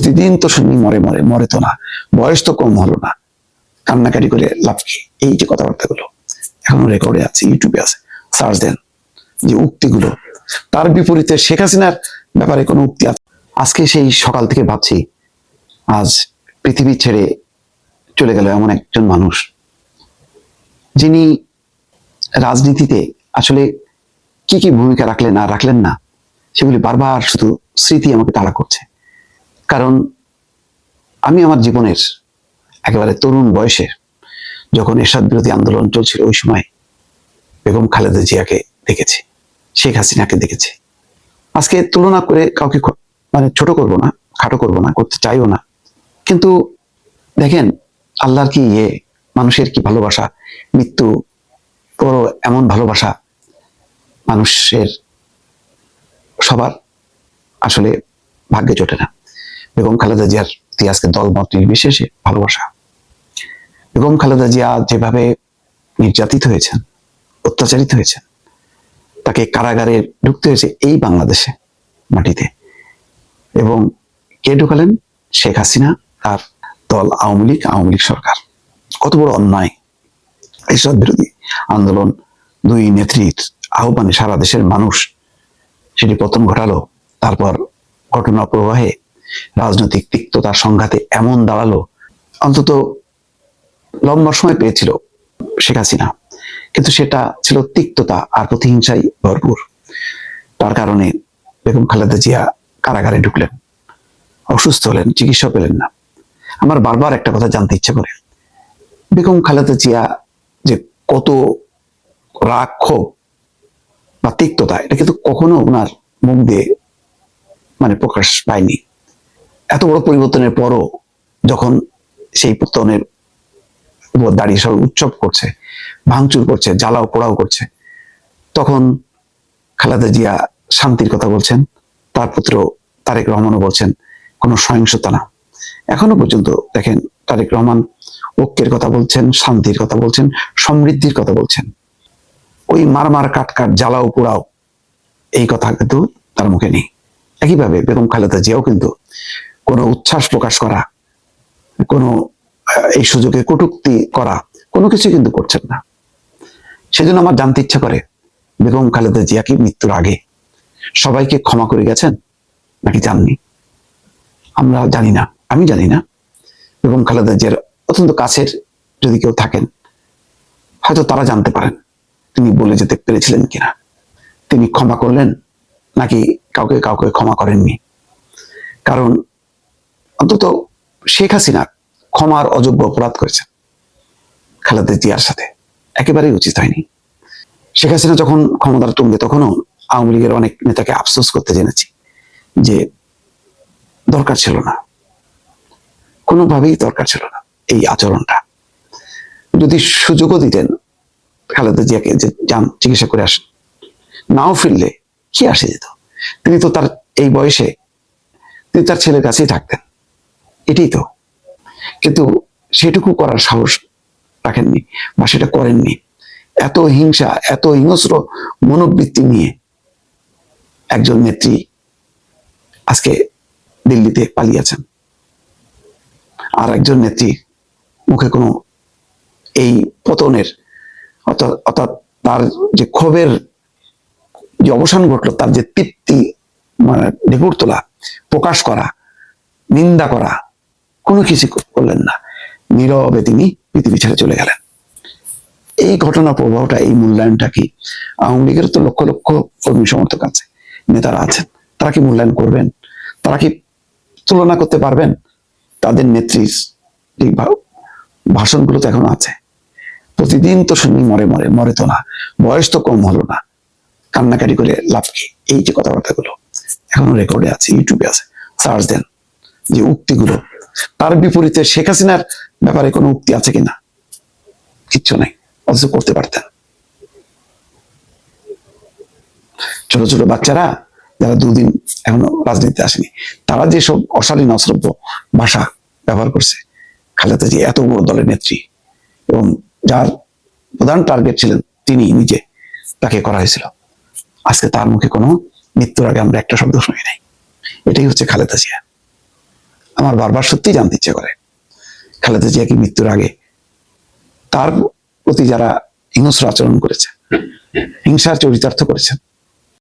প্রতিদিন তো শুনি মরে মরে, মরে তো না, বয়স তো কম হলো না, কান্নাকাটি করে লাভ কি? এই যে কথাবার্তাগুলো এখনো রেকর্ডে আছে, ইউটিউবে আছে, সার্চ দেন যে উক্তিগুলো। তার বিপরীতে শেখ হাসিনার ব্যাপারে কোনো উক্তি আছে? আজকে সেই সকাল থেকে ভাবছি, আজ পৃথিবী ছেড়ে চলে গেল এমন একজন মানুষ যিনি রাজনীতিতে আসলে কি কি ভূমিকা রাখলেন আর রাখলেন না, সেগুলি বারবার শুধু স্মৃতি আমাকে তাড়া করছে। কারণ আমি আমার জীবনের একেবারে তরুণ বয়সে যখন এরশাদ বিরোধী আন্দোলন চলছিল, ওই সময় বেগম খালেদা জিয়াকে দেখেছি, শেখ হাসিনাকে দেখেছি। আজকে তুলনা করে কাউকে মানে ছোট করব না, খাটো করব না, করতে চাইও না। কিন্তু দেখেন আল্লাহর কি মানুষের কি ভালোবাসা, মৃত্যু পরও এমন ভালোবাসা মানুষের সবার আসলে ভাগ্যে জোটে না। বেগম খালেদা জিয়ার আজকে দলমত নির্বিশেষে ভালোবাসা। বেগম খালেদা জিয়া যেভাবে নির্যাতিত হয়েছেন, অত্যাচারিত হয়েছেন, তাকে কারাগারে ঢুকতে হয়েছে এই বাংলাদেশে মাটিতে, এবং কে ঢুকালেন? শেখ হাসিনা, তার দল আওয়ামী লীগ সরকার। কত বড় অন্যায়! এরশাদ বিরোধী আন্দোলন দুই নেত্রীর আহ্বানে সারা দেশের মানুষ সেটি পতন ঘটালো। তারপর ঘটনা প্রবাহে রাজনৈতিক তিক্ততার সংঘাতে এমন দাঁড়ালো, অন্তত লম্বা সময় পেয়েছিল শেখ হাসিনা, কিন্তু সেটা ছিল তিক্ততা আর প্রতিহিংসায় ভরপুর। তার কারণে বেগম খালেদা জিয়া কারাগারে ঢুকলেন, অসুস্থ হলেন, চিকিৎসা পেলেন না। আমার বারবার একটা কথা জানতে ইচ্ছে করে, বেগম খালেদা জিয়া যে কত রাগ, ক্ষোভ বা তিক্ততা, এটা কিন্তু কখনো ওনার মুখ দিয়ে মানে প্রকাশ পায়নি। এত বড় পরিবর্তনের পরও যখন সেই পতনের উপর দাঁড়িয়ে সব উৎসব করছে, ভাঙচুর করছে, জ্বালাও পোড়াও করছে, তখন খালেদা জিয়া শান্তির কথা বলছেন, তার পুত্র তারেক রহমানও বলছেন কোনো সহিংসতা না। এখনো পর্যন্ত দেখেন তারেক রহমান ঐক্যের কথা বলছেন, শান্তির কথা বলছেন, সমৃদ্ধির কথা বলছেন। ওই মার কাট জ্বালাও পোড়াও এই কথা কিন্তু তার মুখে নেই। একইভাবে বেগম খালেদা জিয়াও কিন্তু কোনো উচ্ছ্বাস প্রকাশ করা, কোনো এই সুযোগে কটূক্তি করা, কোনো কিছু কিন্তু করছেন না। সেজন্য আমার জানতে ইচ্ছা করে, বেগম খালেদা জিয়া কি মৃত্যুর আগে সবাইকে ক্ষমা করে গেছেন নাকি জাননি? আমরা জানি না, আমি জানি না। বেগম খালেদা জিয়ার অত্যন্ত কাছের যদি কেউ থাকেন, হয়তো তারা জানতে পারেন তিনি বলে যেতে পেরেছিলেন কিনা, তিনি ক্ষমা করলেন নাকি কাউকে কাউকে ক্ষমা করেননি। কারণ অন্তত শেখ হাসিনা ক্ষমার অযোগ্য অপরাধ করেছেন খালেদা জিয়ার সাথে, একেবারেই উচিত হয়নি। শেখ হাসিনা যখন ক্ষমতার তুঙ্গে, তখনও আওয়ামী লীগের অনেক নেতাকে আফসোস করতে জেনেছি যে দরকার ছিল না, কোনোভাবেই দরকার ছিল না এই আচরণটা। যদি সুযোগও দিতেন খালেদা জিয়াকে যে যান চিকিৎসা করে আসেন, নাও ফিরলে কি আসে যেত? তিনি তো তার এই বয়সে তিনি তার ছেলের কাছেই থাকতেন, এটাই তো। কিন্তু সেটুকু করার সাহস রাখেননি বা সেটা করেননি। এত হিংসা, এত হিংস্র মনোবৃত্তি নিয়ে একজন নেত্রী আজকে দিল্লিতে পালিয়েছেন, আর একজন নেত্রী মুখে কোনো এই পতনের অর্থাৎ তার যে ক্ষোভের যে অবসান ঘটলো, তার যে তৃপ্তি মানে ঢেকুর তোলা, প্রকাশ করা, নিন্দা করা, কোনো কিছু করলেন না। নীরবে তিনি পৃথিবী ছেড়ে চলে গেলেন। এই ঘটনা প্রবাহটা, এই মূল্যায়নটা কি আওয়ামী লীগের তো লক্ষ লক্ষ কর্মী সমর্থক আছে, নেতারা আছেন, তারা কি মূল্যায়ন করবেন? তারা কি তুলনা করতে পারবেন? তাদের নেত্রীর এই ভাষণগুলো তো এখনো আছে। প্রতিদিন তো শুনি মরে মরে, মরে তো না, বয়স তো কম হলো না, কান্নাকাটি করে লাভ কি? এই যে কথাবার্তাগুলো এখনো রেকর্ডে আছে, ইউটিউবে আছে, সার্চ দেন যে উক্তিগুলো। তার বিপরীতে শেখ হাসিনার ব্যাপারে কোনো উক্তি আছে কিনা? কিচ্ছু নাই, অথচ করতে পারতেন। ছোট ছোট বাচ্চারা যারা দুদিন এখনো রাজনীতিতে আসেনি, তারা যেসব অশালীন অশ্রব্য ভাষা ব্যবহার করছে, খালেদা জিয়া এত বড় দলের নেত্রী এবং যার প্রধান টার্গেট ছিলেন তিনি নিজে, তাকে করা হয়েছিল। আজকে তার মুখে কোনো মৃত্যুর আগে আমরা একটা শব্দ শুনি নাই। এটাই হচ্ছে খালেদা জিয়া। আমার বারবার সত্যি জানতে ইচ্ছে করে খালেদা জিয়া কি মৃত্যুর আগে তার প্রতি যারা হিংস্র আচরণ করেছে, হিংসার চরিতার্থ করেছেন,